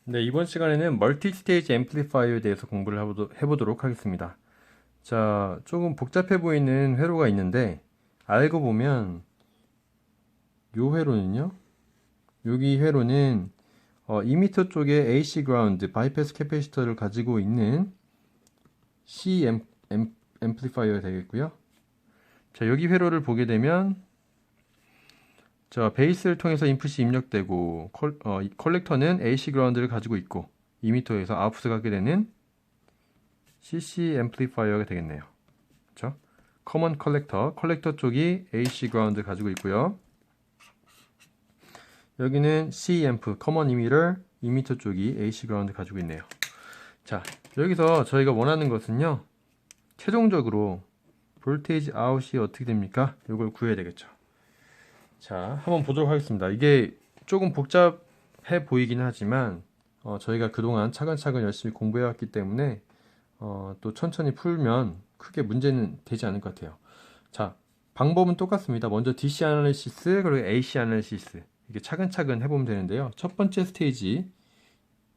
네, 이번 시간에는 멀티 스테이지 앰플리파이어에 대해서 공부를 해보도록 하겠습니다. 자, 조금 복잡해 보이는 회로가 있는데, 알고 보면, 요 회로는요, 여기 회로는 2m 쪽에 AC 그라운드, 바이패스 캐패시터를 가지고 있는 C 앰플리파이어가 되겠고요. 자, 여기 회로를 보게 되면, 자, 베이스를 통해서 인풋이 입력되고, 컬렉터는 AC 그라운드를 가지고 있고, 2m에서 아웃풋을 갖게 되는 CC 앰플리파이어가 되겠네요. 그렇죠? 커먼 컬렉터 쪽이 AC 그라운드 가지고 있고요. 여기는 C 앰프, 커먼 이미터, 이미터 쪽이 AC 그라운드 가지고 있네요. 자, 여기서 저희가 원하는 것은요. 최종적으로 볼테이지 아웃이 어떻게 됩니까? 이걸 구해야 되겠죠. 자, 한번 보도록 하겠습니다. 이게 조금 복잡해 보이긴 하지만 저희가 그동안 차근차근 열심히 공부해 왔기 때문에 또 천천히 풀면 크게 문제는 되지 않을 것 같아요. 자, 방법은 똑같습니다. 먼저 DC 아날리시스 그리고 AC 아날리시스 이게 차근차근 해보면 되는데요. 첫 번째 스테이지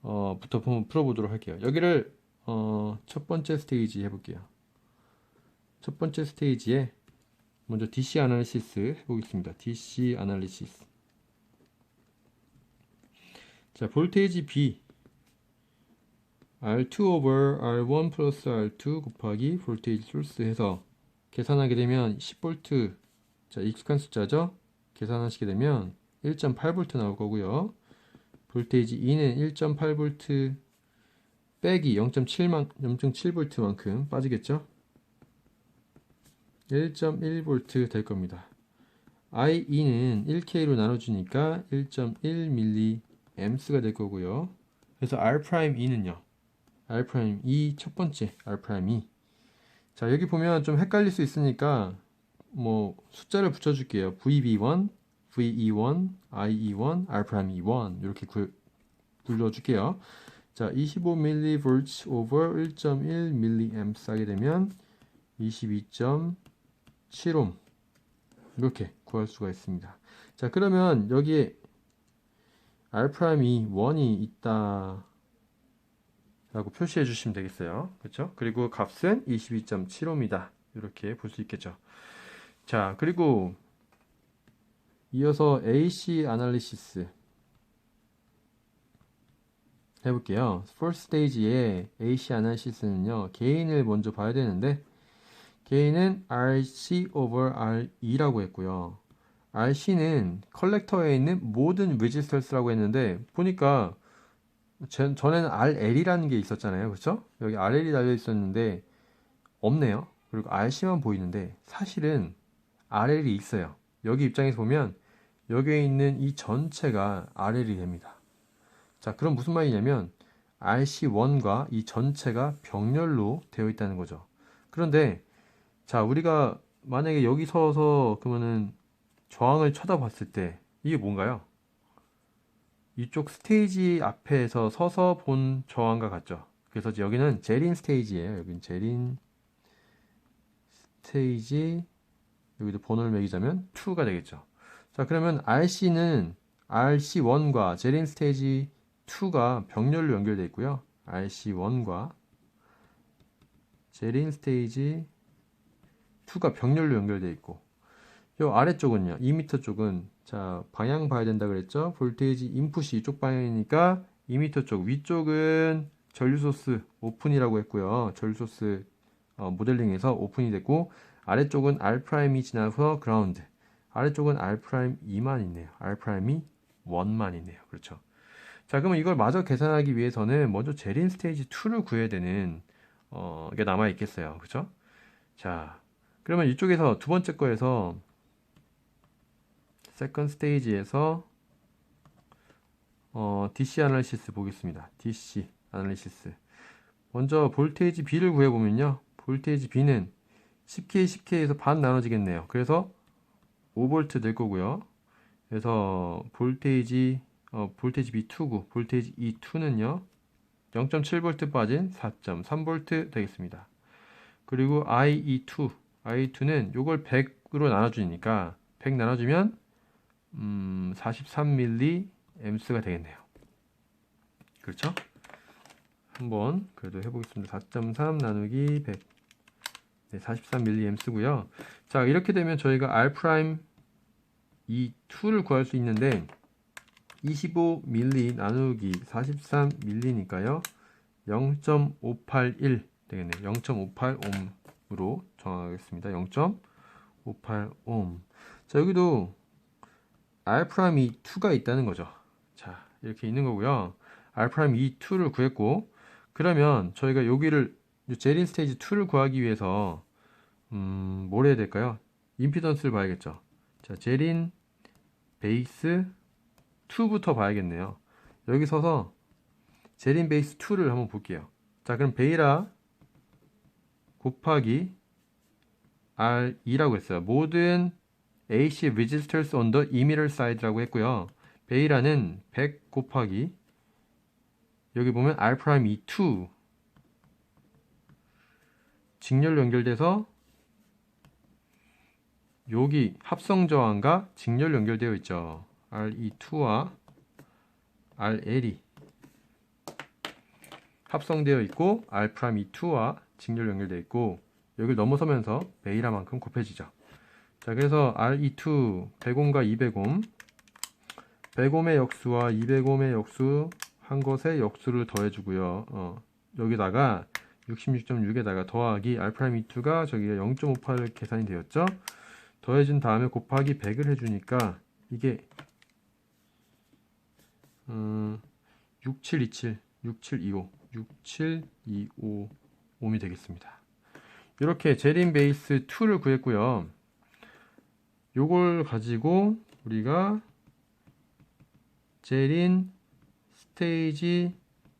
부터 한번 풀어보도록 할게요. 여기를 첫 번째 스테이지 해볼게요. 첫 번째 스테이지에 먼저 DC 아날리시스 해보겠습니다. DC 아날리시스. 자, 볼테이지 B R2 over R1 플러스 R2 곱하기 볼테이지 소스 해서 계산하게 되면 10V, 자, 익숙한 숫자죠? 계산하시게 되면 1.8V 나올 거고요. 볼테이지 E는 1.8V 빼기 0.7V만큼 빠지겠죠? 1.1V 될 겁니다. IE는 1K로 나눠주니까 1.1mA가 될 거고요. 그래서 R'E는요. R'E 첫 번째 R'E. 자, 여기 보면 좀 헷갈릴 수 있으니까 뭐 숫자를 붙여줄게요. VB1, VE1, IE1, R'E1 이렇게 불러줄게요. 자, 25mV over 1.1mA 하게 되면 22.7옴 이렇게 구할 수가 있습니다. 자, 그러면 여기에 R'E 1이 있다 라고 표시해 주시면 되겠어요. 그렇죠? 그리고 값은 22.75입니다. 이렇게 볼 수 있겠죠. 자, 그리고 이어서 AC 아날리시스 해볼게요. first stage의 AC 아날리시스는요, 게인을 먼저 봐야 되는데, 게인은 RC over RE라고 했고요. RC는 컬렉터에 있는 모든 레지스턴스라고 했는데, 보니까 전에는 RL이라는 게 있었잖아요. 그렇죠? 여기 RL이 달려 있었는데 없네요. 그리고 RC만 보이는데 사실은 RL이 있어요. 여기 입장에서 보면 여기에 있는 이 전체가 RL이 됩니다. 자, 그럼 무슨 말이냐면 RC1과 이 전체가 병렬로 되어 있다는 거죠. 그런데 자, 우리가 만약에 여기 서서 그러면은 저항을 쳐다봤을 때 이게 뭔가요? 이쪽 스테이지 앞에서 서서 본 저항과 같죠. 그래서 여기는 제린 스테이지예요. 여기는 제린 스테이지, 여기도 번호를 매기자면 2가 되겠죠. 자, 그러면 RC는 RC1과 제린 스테이지 2가 병렬로 연결되어 있고요. RC1과 제린 스테이지 2가 병렬로 연결되어 있고, 요 아래쪽은요, 2m 쪽은 자, 방향 봐야 된다 그랬죠? 볼테이지 인풋이 이쪽 방향이니까 2m 쪽, 위쪽은 전류 소스 오픈이라고 했고요. 전류 소스 모델링에서 오픈이 됐고, 아래쪽은 R'이 지나서 그라운드, 아래쪽은 R'E만 있네요. R'E 1만 있네요. 그렇죠. 자, 그러면 이걸 마저 계산하기 위해서는 먼저 제린 스테이지 2를 구해야 되는 게 남아 있겠어요. 그렇죠? 자, 그러면 이쪽에서 두 번째 거에서 세컨드 스테이지에서 DC 아날리시스 보겠습니다. DC 아날리시스. 먼저 볼테이지 B를 구해보면요. 볼테이지 B는 10K, 10K에서 반 나눠지겠네요. 그래서 5V 될 거고요. 그래서 볼테이지 B2구, 볼테이지 E2는요. 0.7V 빠진 4.3V 되겠습니다. 그리고 IE2는 요걸 100으로 나눠주니까 100 나눠주면 43mA가 되겠네요. 그렇죠? 한번 그래도 해보겠습니다. 4.3 나누기 100. 네, 43mA 쓰고요. 자, 이렇게 되면 저희가 R 프라임 이 2를 구할 수 있는데 25mA 나누기 43mA니까요. 0.581 되겠네요. 0.58ohm으로 정하겠습니다. 0.58ohm. 자, 여기도 R 프라임 이 2가 있다는 거죠. 자, 이렇게 있는 거고요. R 프라임 이 2를 구했고, 그러면 저희가 여기를 제린 스테이지 2를 구하기 위해서 뭘 해야 될까요? 임피던스를 봐야겠죠. 자, 제린 베이스 2부터 봐야겠네요. 여기 서서 제린 베이스 2를 한번 볼게요. 자, 그럼 베이라 곱하기 R2라고 했어요. 모든 AC registers on the emitter side라고 했고요. 베이라는 100 곱하기 여기 보면 R'(E2) 직렬로 연결돼서 여기 합성 저항과 직렬로 연결되어 있죠. RE2와 RL이 합성되어 있고 R'(E2와 직렬로 연결되어 있고 여기를 넘어서면서 베이라만큼 곱해지죠. 자, 그래서 RE2 100옴과 200옴 100옴의 역수와 200옴의 역수 한 것에 역수를 더해주고요. 여기다가 66.6에다가 더하기 R'(E2가 저기가 0.58 계산이 되었죠. 더해준 다음에 곱하기 100을 해주니까 이게 6727, 6725, 6725 옴이 되겠습니다. 이렇게 제린 베이스 2를 구했고요. 요걸 가지고 우리가 제린 스테이지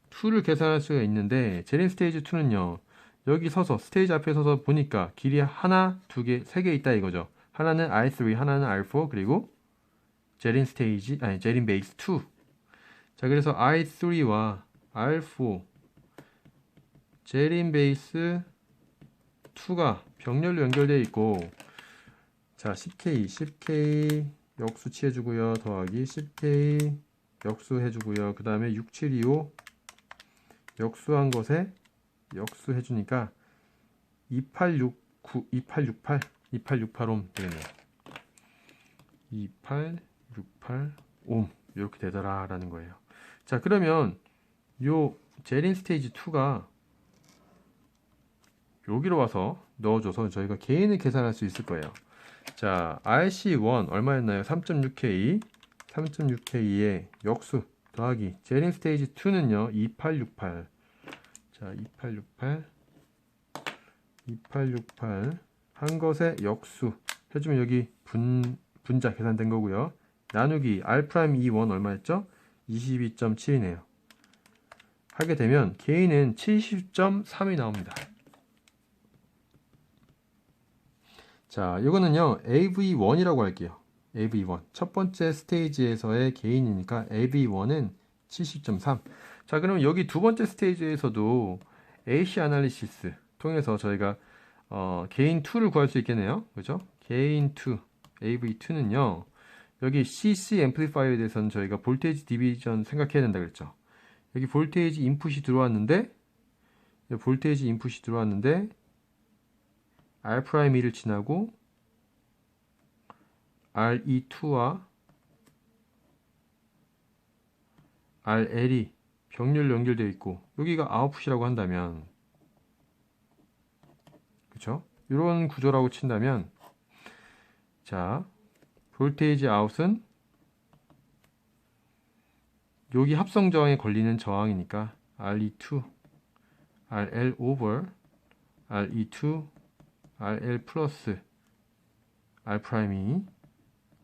2를 계산할 수가 있는데 제린 스테이지 2는요. 여기 서서 스테이지 앞에 서서 보니까 길이 하나, 두 개, 세 개 있다 이거죠. 하나는 R3, 하나는 R4, 그리고 제린 스테이지, 아니 제린 베이스 2. 자, 그래서 R3와 R4 제린 베이스 2가 병렬로 연결되어 있고, 자, 10K 역수 취해주고요. 더하기 10K 역수 해주고요. 그 다음에 6725 역수한 것에 역수 해주니까 2868옴 되겠네요. 2868옴 이렇게 되더라 라는 거예요. 자, 그러면 요 제린 스테이지 2가 여기로 와서 넣어줘서 저희가 개인을 계산할 수 있을 거예요. 자, RC1 얼마였나요? 3.6K 3.6K의 역수 더하기 제린 스테이지 2는요 2868. 자, 2868 한 것에 역수 해주면 여기 분자 계산된 거고요. 나누기 R'(E1) 얼마였죠? 22.7이네요. 하게 되면 K는 70.3이 나옵니다. 자, 이거는요 AV1이라고 할게요. AV1 첫 번째 스테이지에서의 게인이니까 AV1은 70.3. 자, 그럼 여기 두 번째 스테이지에서도 AC 아날리시스 통해서 저희가 게인 2를 구할 수 있겠네요. 그죠? 게인 2 AV2는요 여기 CC 앰플리파이어에 대해서는 저희가 볼테이지 디비전 생각해야 된다 그랬죠. 여기 볼테이지 인풋이 들어왔는데 R'(E)를 지나고 RE2와 RL이 병렬로 연결되어 있고 여기가 아웃풋이라고 한다면, 그쵸? 이런 구조라고 친다면, 자, 볼테이지 아웃은 여기 합성 저항에 걸리는 저항이니까 RE2 RL over RE2 RL 플러스 R'(E)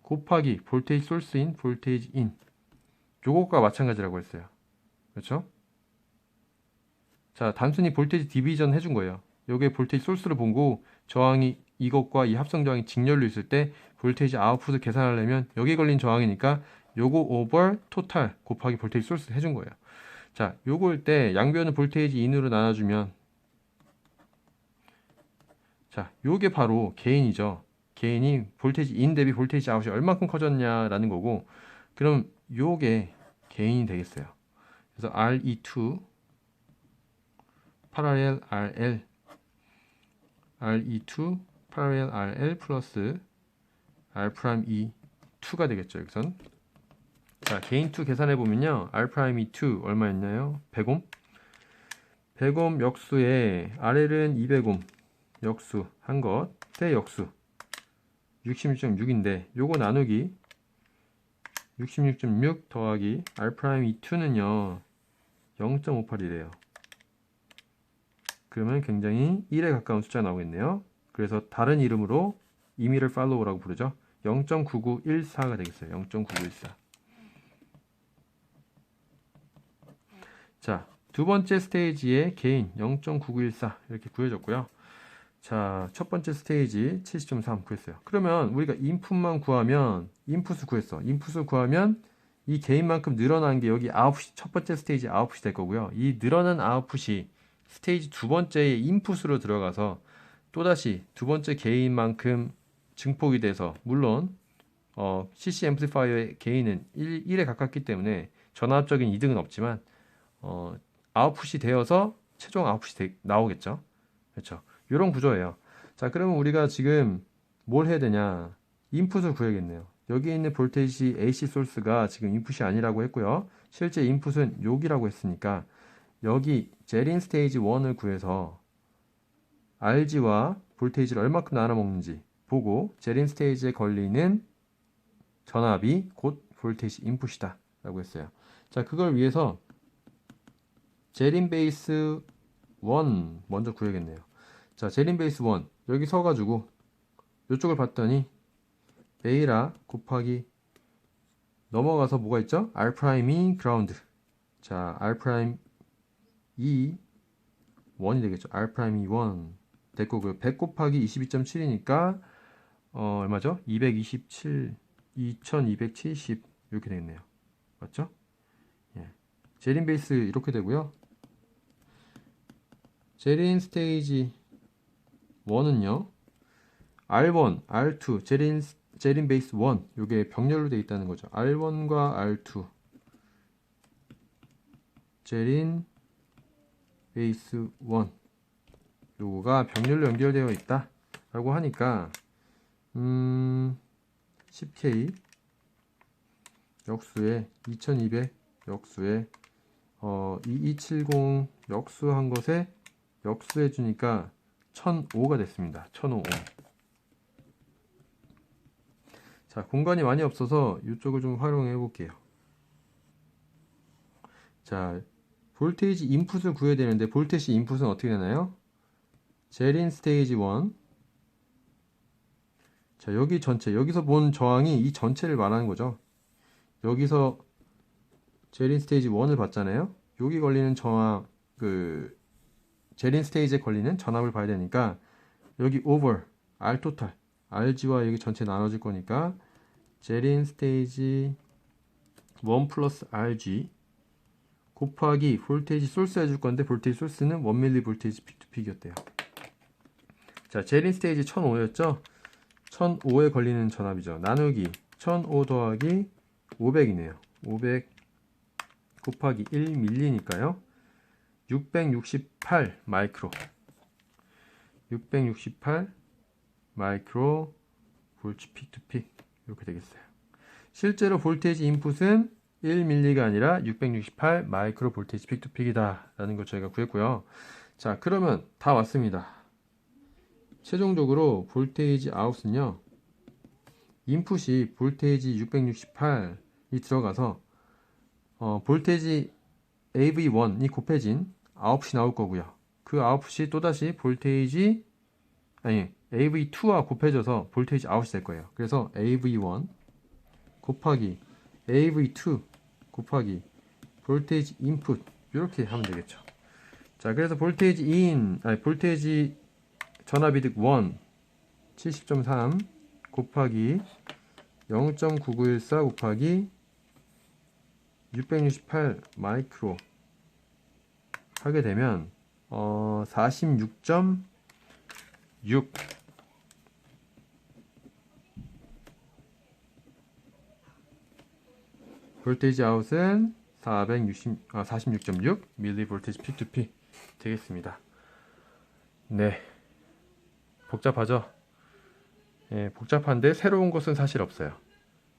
곱하기 볼테이지 소스인 볼테이지 인 요것과 마찬가지라고 했어요. 그렇죠? 자, 단순히 볼테이지 디비전 해준 거예요. 요게 볼테이지 소스를 보고 저항이 이것과 이 합성 저항이 직렬로 있을 때 볼테이지 아웃풋을 계산하려면 여기에 걸린 저항이니까 요거 오버 토탈 곱하기 볼테이지 소스 해준 거예요. 자, 요걸 때 양변을 볼테이지 인으로 나눠주면, 자, 요게 바로 게인이죠. 게인이 볼테이지 인 대비 볼테이지 아웃이 얼마큼 커졌냐라는 거고, 그럼 요게 게인이 되겠어요. 그래서 RE2 parallel RL RE2 parallel RL 플러스 R'E2가 되겠죠. 여기선 자, 개인 2 계산해 보면요. R'E2 얼마였나요? 100옴. 100옴 역수에 RL은 200옴 역수 한 것의 역수 66.6인데 요거 나누기 66.6 더하기 R'E2는요 0.58이래요. 그러면 굉장히 1에 가까운 숫자가 나오겠네요. 그래서 다른 이름으로 임의를 follow라고 부르죠. 0.9914가 되겠어요. 0.9914. 자, 두 번째 스테이지의 개인 0.9914 이렇게 구해졌고요. 자, 첫 번째 스테이지 70.3 구했어요. 그러면 우리가 인풋만 구하면 인풋을 구했어. 인풋을 구하면 이 개인만큼 늘어난 게 여기 아웃풋, 첫 번째 스테이지 아웃풋이 될 거고요. 이 늘어난 아웃풋이 스테이지 두 번째의 인풋으로 들어가서 또다시 두 번째 개인만큼 증폭이 돼서 물론 CC 앰플리파이어의 개인은 1에 가깝기 때문에 전압적인 이득은 없지만 아웃풋이 되어서 최종 아웃풋이 나오겠죠. 그렇죠. 이런 구조예요. 자, 그러면 우리가 지금 뭘 해야 되냐? 인풋을 구해야겠네요. 여기 있는 볼테이지 AC 소스가 지금 인풋이 아니라고 했고요. 실제 인풋은 여기라고 했으니까 여기 제린 스테이지 1을 구해서 RG와 볼테이지를 얼마큼 나눠 먹는지 보고 제린 스테이지에 걸리는 전압이 곧 볼테이지 인풋이다 라고 했어요. 자, 그걸 위해서 제린 베이스 1 먼저 구해야겠네요. 자, 제린 베이스 1 여기 서가지고 이쪽을 봤더니 베이라 곱하기 넘어가서 뭐가 있죠? R'이 그라운드. 자, R'E 1이 되겠죠. R'E 1 됐고 100 곱하기 22.7이니까 얼마죠? 227 2270 이렇게 되겠네요. 맞죠? 예. 제린 베이스 이렇게 되고요. 제린 스테이지 1은요. R1, R2, 제린 베이스 1 요게 병렬로 되어 있다는 거죠. R1과 R2 제린 베이스 1 요거가 병렬로 연결되어 있다 라고 하니까 10K 역수에 2200 역수에 2270 역수한 것에 역수해 주니까 1005가 됐습니다. 1005. 자, 공간이 많이 없어서 이쪽을 좀 활용해 볼게요. 자, 볼테이지 인풋을 구해야 되는데 볼테이지 인풋은 어떻게 되나요? 제린 스테이지 1. 자, 여기 전체, 여기서 본 저항이 이 전체를 말하는 거죠. 여기서 제린 스테이지 1을 봤잖아요. 여기 걸리는 저항, 제린 스테이지에 걸리는 전압을 봐야 되니까 여기 over, R 토탈, RG와 여기 전체 나눠질 거니까 제린 스테이지 1 플러스 RG 곱하기 볼테이지 소스 해줄 건데 볼테이지 소스는 1mV 볼테이지 픽 투 픽이었대요. 자, 제린 스테이지 1005였죠? 1005에 걸리는 전압이죠. 나누기 1005 더하기 500이네요. 500 곱하기 1밀리니까요. 668 마이크로 668 마이크로 볼트 픽 투 픽 이렇게 되겠어요. 실제로 볼테이지 인풋은 1밀리가 아니라 668 마이크로 볼테이지 픽 투 픽이다 라는 걸 저희가 구했고요. 자, 그러면 다 왔습니다. 최종적으로 볼테이지 아웃은요, 인풋이 볼테이지 668이 들어가서 볼테이지 AV1이 곱해진 아웃풋이 나올 거고요. 그 아웃풋이 또다시 볼테이지 AV2와 곱해져서 볼테이지 아웃이 될 거예요. 그래서 AV1 곱하기 AV2 곱하기 볼테이지 인풋 이렇게 하면 되겠죠. 자, 그래서 볼테이지 전압이득 1 70.3 곱하기 0.9914 곱하기 668 마이크로 하게 되면 46.6 볼테이지 아웃은 46.6 mV peak to peak 되겠습니다. 네, 복잡하죠? 예, 복잡한데 새로운 것은 사실 없어요.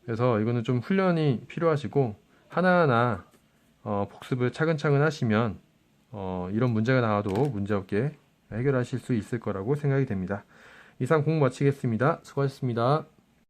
그래서 이거는 좀 훈련이 필요하시고 하나하나 복습을 차근차근 하시면 이런 문제가 나와도 문제없게 해결하실 수 있을 거라고 생각이 됩니다. 이상 공부 마치겠습니다. 수고하셨습니다.